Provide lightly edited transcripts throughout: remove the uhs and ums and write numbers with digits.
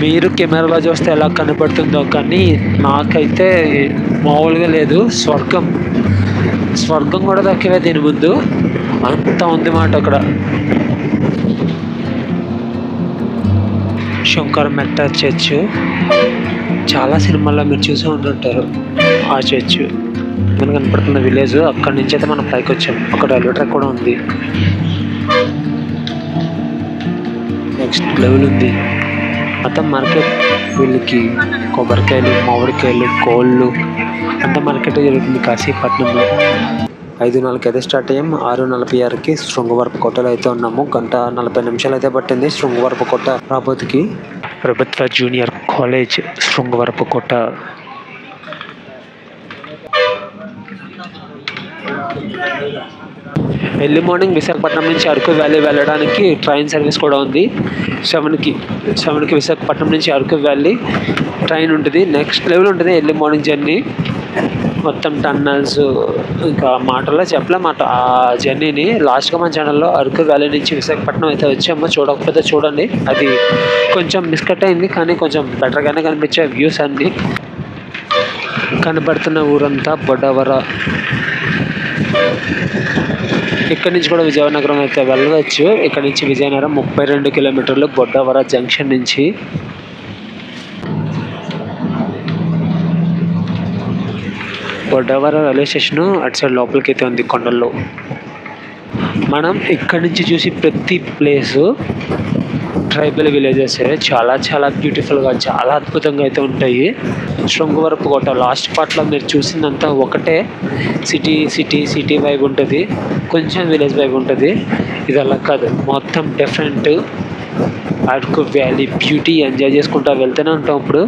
మీరు కెమెరాలో చూస్తే ఎలా కనపడుతుందో కానీ నాకైతే మామూలుగా లేదు. స్వర్గం స్వర్గం కూడా తక్కువే దీని ముందు. అంత ఉంది మాట అక్కడ. శంకరమెట్ట చర్చ్ చాలా సినిమాల్లో మీరు చూసే ఉంటుంటారు. ఆ చర్చ్ మనకు కనపడుతున్న విలేజ్. అక్కడి నుంచి అయితే మనం పైకి వచ్చాం. అక్కడ రైల్వే ట్రాక్ కూడా ఉంది. నెక్స్ట్ లెవెల్ ఉంది. మొత్తం మార్కెట్ వీళ్ళకి కొబ్బరికాయలు, మామిడికాయలు, కోళ్ళు అంత మార్కెట్ జరుగుతుంది కాశీపట్నంలో. 5:04 అయితే స్టార్ట్ అయ్యాం. 6:46కి శృంగవరపుకోటలో అయితే ఉన్నాము. 1:40 అయితే పట్టింది శృంగవరపుకోట రాబోతుకి. ప్రభుత్వ junior college Srungavarapukota. Early morning Visakhapatnam నుంచి అరకు వ్యాలీ వెళ్ళడానికి ట్రైన్ సర్వీస్ కూడా ఉంది. 7కి విశాఖపట్నం నుంచి అరకు వ్యాలీ ట్రైన్ ఉంటుంది. నెక్స్ట్ లెవెల్ ఉంటుంది ఎర్లీ మార్నింగ్ జర్నీ. మొత్తం టన్నల్స్ ఇంకా మాటల్లో చెప్పలేమాట ఆ జర్నీని. లాస్ట్గా మన ఛానల్లో అరకు వ్యాలీ నుంచి విశాఖపట్నం అయితే వచ్చామో, చూడకపోతే చూడండి. అది కొంచెం మిస్కట్ అయింది కానీ కొంచెం బెటర్గానే కనిపించే వ్యూస్ అన్నీ. కనబడుతున్న ఊరంతా బొడవర. ఇక్కడ నుంచి కూడా విజయనగరం అయితే వెళ్ళవచ్చు. ఇక్కడ నుంచి విజయనగరం 32 కిలోమీటర్లు బొడ్డవర జంక్షన్ నుంచి. బొడ్డవర రైల్వే స్టేషన్ అటు సైడ్ లోపలికి అయితే ఉంది కొండల్లో. మనం ఇక్కడ నుంచి చూసి ప్రతి ప్లేసు ట్రైబల్ విలేజెస్ చాలా చాలా బ్యూటిఫుల్గా, చాలా అద్భుతంగా అయితే ఉంటాయి. శృంగవరపుకోట లాస్ట్ పార్ట్లో మీరు చూసిందంతా ఒకటే. సిటీ వైబ్ ఉంటుంది, కొంచెం విలేజ్ వైబ్ ఉంటుంది. ఇది అలా కాదు, మొత్తం different. Araku valley beauty enjoy చేసుకుంటూ వెళ్తూనే ఉంటాం. ఇప్పుడు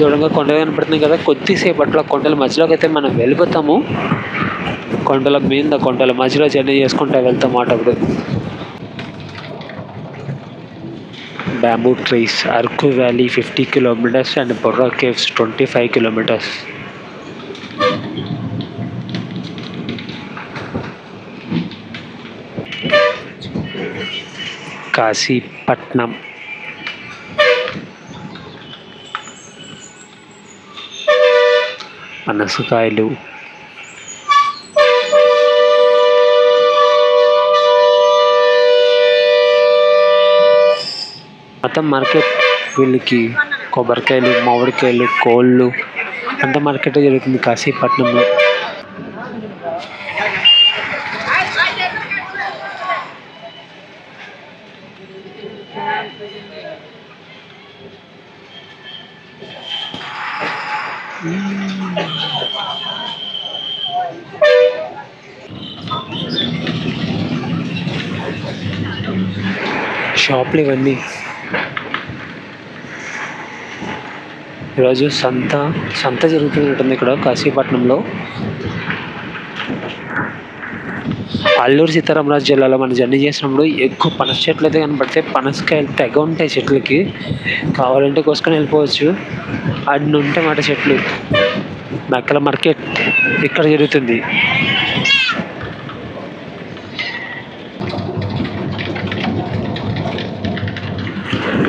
దూరంగా కొండలు కనపడుతుంది కదా, కొద్దిసేపట్లో కొండల మధ్యలోకి అయితే మనం వెళ్ళిపోతాము. కొండల మధ్యలో జర్నీ చేసుకుంటూ వెళ్తాం మాట. అప్పుడు bamboo trees. Araku valley 50 kilometres and Borra caves 25 kilometres. Kasipatnam. పనసకాయలు, మొత్తం మార్కెట్ వీళ్ళకి కొబ్బరికాయలు, మామిడికాయలు, కోళ్ళు అంత మార్కెట్ జరుగుతుంది కాశీపట్నంలో. షాప్లు ఇవన్నీ. ఈరోజు సంత జరుగుతుంటుంది ఇక్కడ కాశీపట్నంలో. అల్లూరు సీతారామరాజు జిల్లాలో మనం జర్నీ చేసినప్పుడు ఎక్కువ పనస చెట్లు అయితే కనపడితే, పనసకాయలు తెగ ఉంటాయి చెట్లకి. కావాలంటే కోసుకొని వెళ్ళిపోవచ్చు. అన్ని ఉంటాయి మాట చెట్లు. మెక్కల మార్కెట్ ఇక్కడ జరుగుతుంది.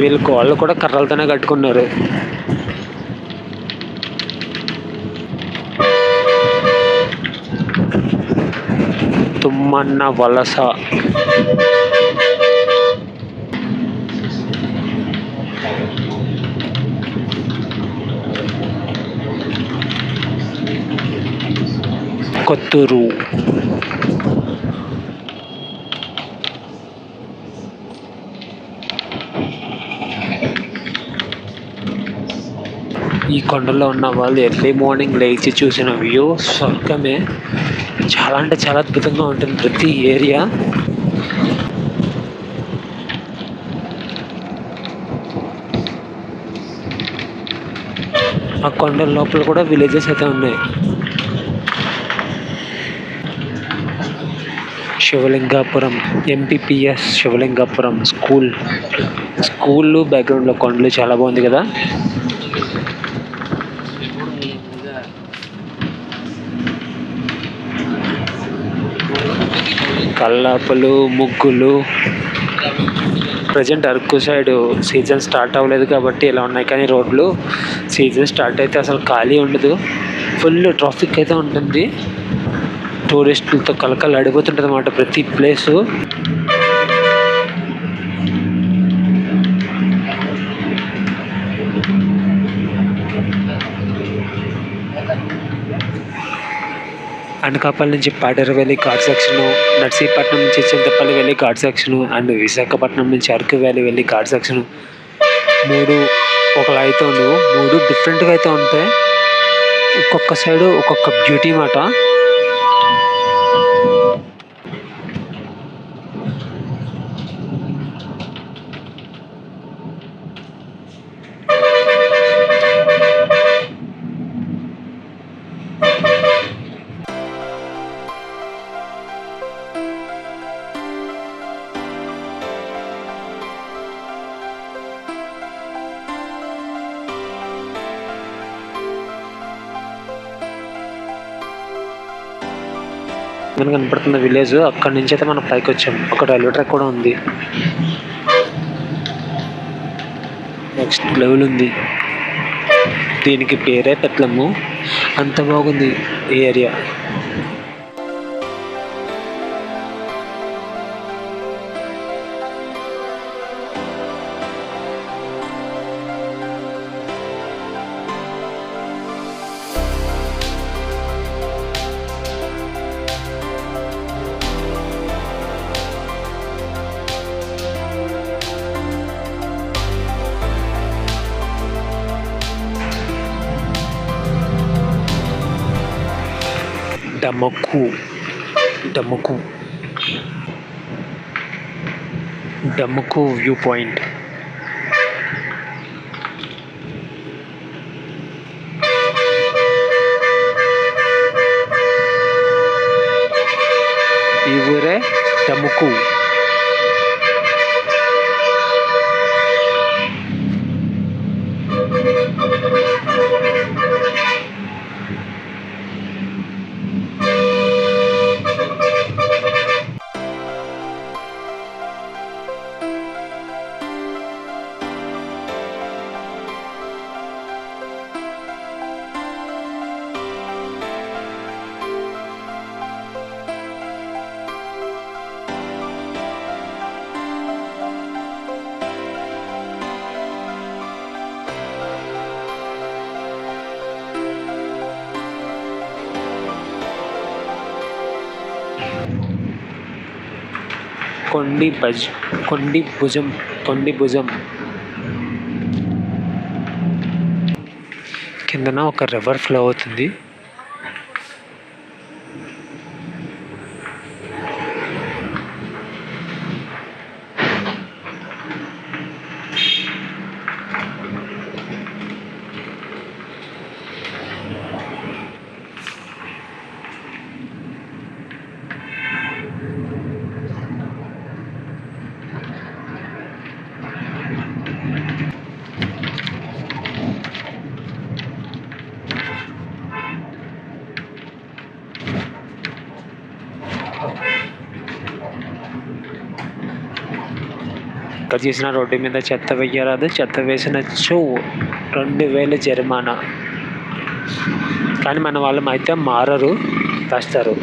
వీళ్ళు కోళ్ళు కూడా కర్రలతోనే కట్టుకున్నారు. తుమ్మన్న వలస. కొత్తూరు. ఈ కొండల్లో ఉన్న వాళ్ళు ఎర్లీ మార్నింగ్ లేచి చూసిన వ్యూ స్వర్గమే. చాలా అంటే చాలా అద్భుతంగా ఉంటుంది ప్రతి ఏరియా. ఆ కొండల లోపల కూడా విలేజెస్ అయితే ఉన్నాయి. శివలింగాపురం, ఎంపీపీఎస్ శివలింగాపురం స్కూల్ బ్యాక్గ్రౌండ్లో కొండలు చాలా బాగుంది కదా. కల్లాపులు, ముగ్గులు, present Araku side season start అవ్వలేదు కాబట్టి ఇలా ఉన్నాయి, కానీ రోడ్లు సీజన్ స్టార్ట్ అయితే అసలు ఖాళీ ఉండదు, ఫుల్ ట్రాఫిక్ అయితే ఉంటుంది, టూరిస్టులతో కలకల అడిపోతుంటుంది అన్నమాట ప్రతి ప్లేసు. అనకాపల్లి నుంచి పాడేరు వ్యాలీ ఘాట్ సెక్షను, నర్సీపట్నం నుంచి Chintapalli valley ghat section, and Visakhapatnam నుంచి అరకు వ్యాలీ వెళ్ళి ఘాట్ సెక్షను, మూడు ఒకలా అయితే ఉండవు, మూడు డిఫరెంట్గా అయితే ఉంటాయి, ఒక్కొక్క సైడు ఒక్కొక్క బ్యూటీ మాట. మనకు కనపడుతున్న విలేజ్, అక్కడి నుంచి అయితే మనం పైకి వచ్చాం, ఒక రైల్వే ట్రాక్ కూడా ఉంది, నెక్స్ట్ లెవెల్ ఉంది, దీనికి పేరే పెట్టలేము, అంత బాగుంది ఈ area. Damuku Damuku Damuku view point. ఈ ఊరే డమకు. కొండి భుజం కిందన ఒక రివర్ ఫ్లో అవుతుంది. ఎక్కడ చేసిన రోడ్డు మీద చెత్త వెయ్యరాదు, చెత్త వేసినచ్చు 2000 జరిమానా. కానీ మన వాళ్ళు అయితే మారరు, వేస్తారు.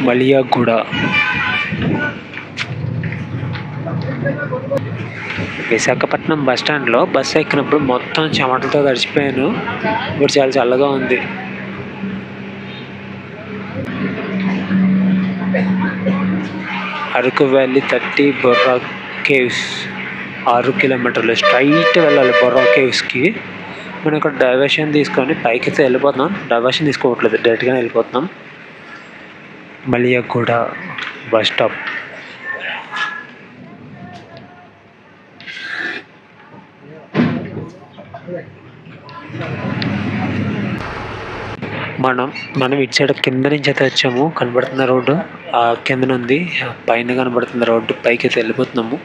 మలియాగూడ విశాఖపట్నం బస్ స్టాండ్లో బస్సు ఎక్కినప్పుడు మొత్తం చెమటలతో తడిచిపోయాను. ఇప్పుడు చాలా చల్లగా ఉంది. అరకు వ్యాలీ 30 బొర్రా కేవ్స్ 6 కిలోమీటర్లు స్ట్రైట్ వెళ్ళాలి బొర్రా కేవ్స్కి. మనం ఇక్కడ డైవర్షన్ తీసుకొని పైకి అయితే వెళ్ళిపోతున్నాం. డైవర్షన్ తీసుకోవట్లేదు, డైరెక్ట్గానే వెళ్ళిపోతున్నాం. మలియాగూడ బస్ స్టాప్. మనం మనం ఇటు సైడ్ కింద నుంచి అయితే వచ్చాము. కనబడుతున్న రోడ్డు ఆ కిందన ఉంది, పైన కనబడుతున్న రోడ్డు పైకి అయితే వెళ్ళిపోతున్నాము.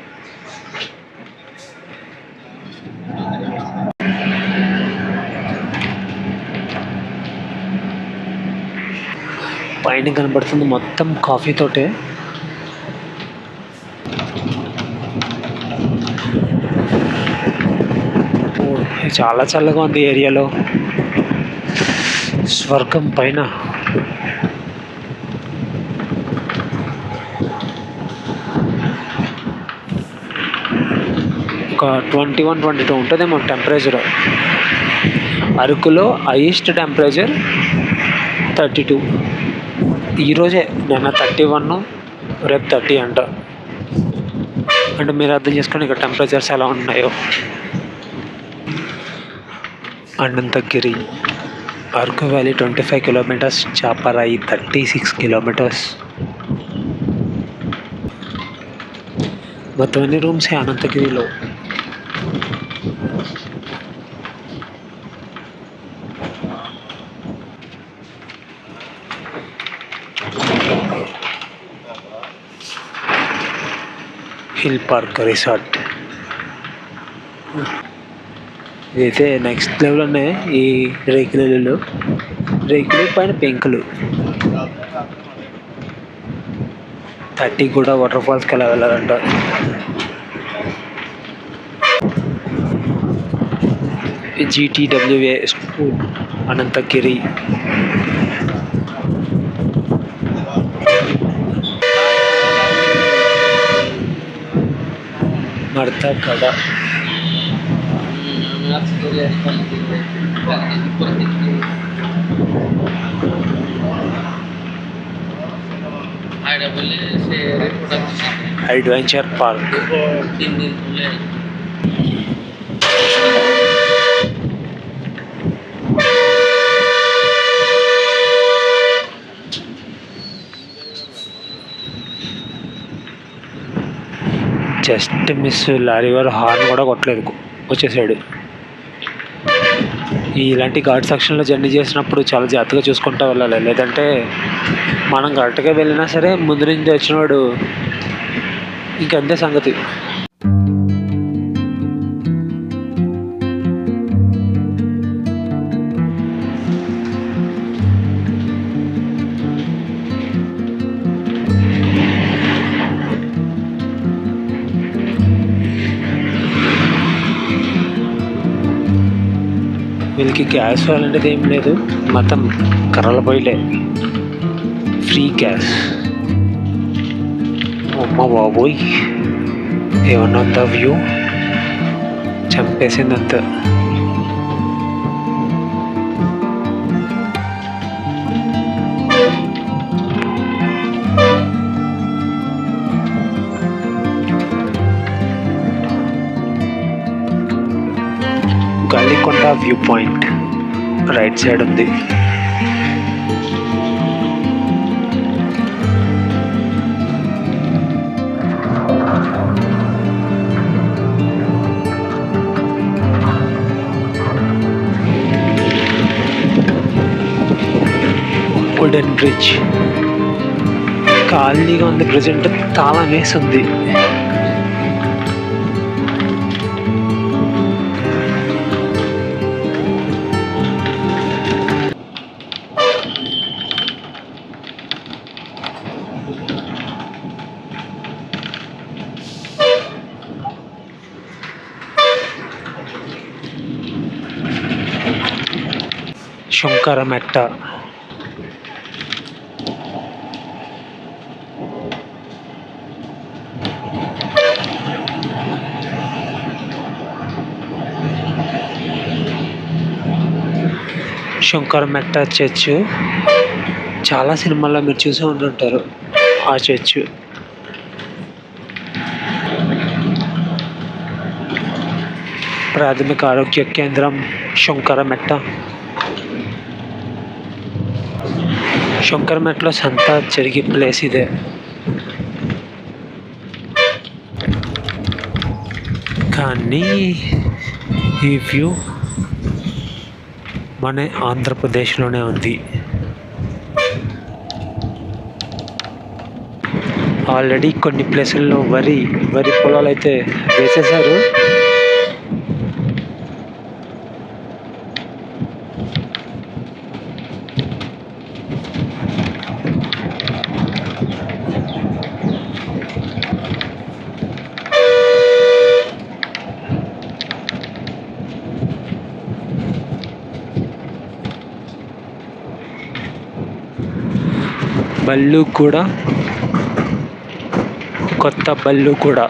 పైన కనబడుతుంది మొత్తం కాఫీ తోటే. చాలా చల్లగా ఉంది ఏరియాలో, స్వర్గం పైన. ఒక 21-22 ఉంటుందేమో టెంపరేచర్. అరకులో హైయెస్ట్ టెంపరేచర్ 32. ఈరోజే నిన్న 31, రేపు 30 అంట. అంటే మీరు అర్థం చేసుకోండి ఇక్కడ టెంపరేచర్స్ ఎలా ఉన్నాయో. Ananthagiri, Araku valley 25 kilometres, Chaparai 36 kilometres. మొత్తం అన్ని రూమ్సే అనంతగిరిలో. హిల్ పార్క్ రిసార్ట్ ఇదైతే నెక్స్ట్ లెవెల్ ఉన్నాయి. ఈ రేకులు పైన పెంకులు. 30 కూడా వాటర్ ఫాల్స్కి ఎలా వెళ్ళాలంట. GTWA school Anantagiri. మడత కడ. Adventure park. Just miss, lorry వారు హార్న్ కూడా కొట్టలేదు, వచ్చేసాడు. ఇలాంటి ఘాట్ సెక్షన్లో జర్నీ చేసినప్పుడు చాలా జాగ్రత్తగా చూసుకుంటూ వెళ్ళాలి. లేదంటే మనం కరెక్ట్గా వెళ్ళినా సరే ముందు నుంచి వచ్చినవాడు ఇంకంతే సంగతి. వీళ్ళకి గ్యాస్ అలాంటిది ఏం లేదు, మొత్తం కర్రల పొయ్యిలే, ఫ్రీ గ్యాస్. అమ్మ బాబోయ్, ఏమన్నా ఉందా వ్యూ? చంపేసింది అంతా. Galikonda view point right side ఉంది. వుడెన్ బ్రిడ్జ్ ఖాళీగా ఉంది, ప్రజెంట్ తాళం వేసి ఉంది. శంకరమెట్ట. శంకరమెట్ట చర్చ్ చాలా సినిమాల్లో మీరు చూసే ఉంటుంటారు ఆ చర్చ్. ప్రాథమిక ఆరోగ్య కేంద్రం శంకరమెట్ట. శంకరమెట్టలో సంత జరిగే ప్లేస్ ఇదే. కానీ ఈ వ్యూ మన ఆంధ్రప్రదేశ్లోనే ఉంది. ఆల్రెడీ కొన్ని ప్లేసుల్లో వరి పొలాలు అయితే వేసేసారు. బళ్ళు కూడా, కొత్త బళ్ళు కూడా.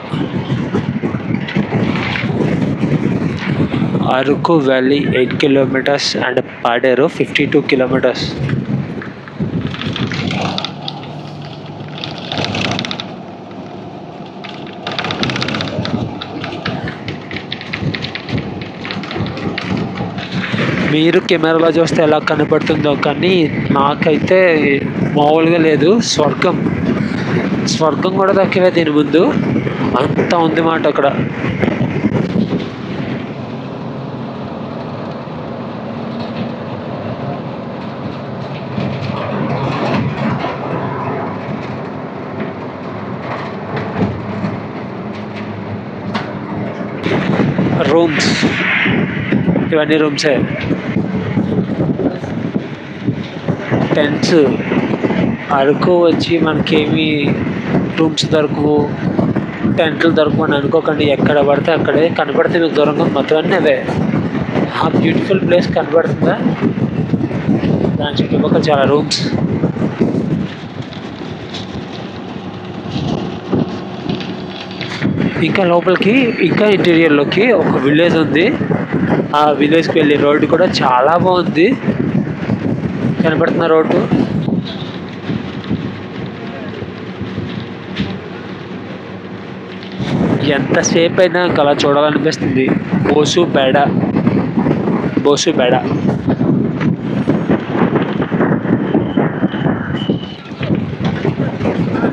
Araku valley 8 kilometers and Paderu 52 kilometers. మీరు కెమెరాలో చూస్తే ఎలా కనపడుతుందో కానీ నాకైతే మామూలుగా లేదు. స్వర్గం కూడా దక్కివే దీని ముందు, అంత ఉంది మాట అక్కడ. రూమ్స్, ఇవన్నీ రూమ్సే. టెంట్స్, అరకు వచ్చి మనకేమి రూమ్స్ దొరకవు, టెంట్లు దొరకవు అని అనుకోకండి. ఎక్కడ పడితే అక్కడే కనపడితే మీకు దూరంగా మొత్తం అన్నీ అవే. ఆ బ్యూటిఫుల్ ప్లేస్ కనపడుతుందా, దాని చుట్టుపక్కల చాలా రూమ్స్. ఇంకా లోపలికి, ఇంకా ఇంటీరియర్లోకి ఒక విలేజ్ ఉంది. ఆ విలేజ్కి వెళ్ళే రోడ్డు కూడా చాలా బాగుంది. కనపడుతున్న రోడ్డు ఎంతసేపు అయినా అలా చూడాలనిపిస్తుంది. బోసుబేడ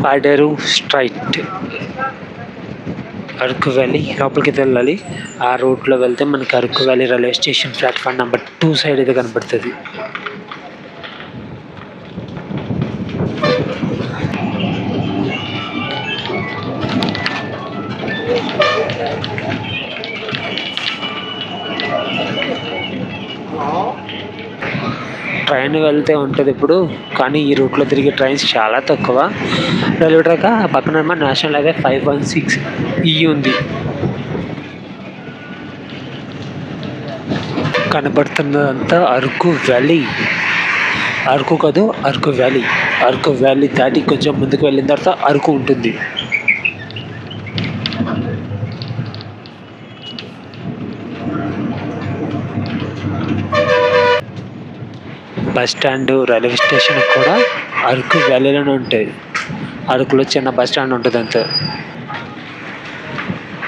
పాడేరు స్ట్రైట్ అరకు వ్యాలీ లోపలికి వెళ్ళాలి. ఆ రూట్లో వెళ్తే మనకి Araku valley railway station platform number 2 side ఇది కనపడుతుంది. ట్రైన్ వెళ్తే ఉంటుంది ఇప్పుడు, కానీ ఈ రూట్లో తిరిగే ట్రైన్స్ చాలా తక్కువ. రైల్వే ట్రాక్ పక్కన నేషనల్ హైవే 516 ఉంది. కనబడుతున్నదంతా అరకు వ్యాలీ. అరకు కాదు, అరకు వ్యాలీ. అరకు వ్యాలీ దాటి కొంచెం ముందుకు వెళ్ళిన తర్వాత అరకు ఉంటుంది. బస్ స్టాండ్, రైల్వే స్టేషన్ కూడా అరకు వ్యాలీలోనే ఉంటాయి. అరకులో చిన్న బస్ స్టాండ్ ఉంటుంది అంతే.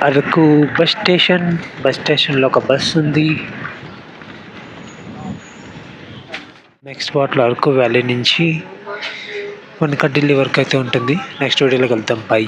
అరకు బస్ స్టేషన్లో ఒక బస్ ఉంది. నెక్స్ట్ స్పాట్లో అరకు వ్యాలీ నుంచి వనకడిల్లి వరకు అయితే ఉంటుంది. నెక్స్ట్ వీడియోలోకి వెళ్తాం. బై.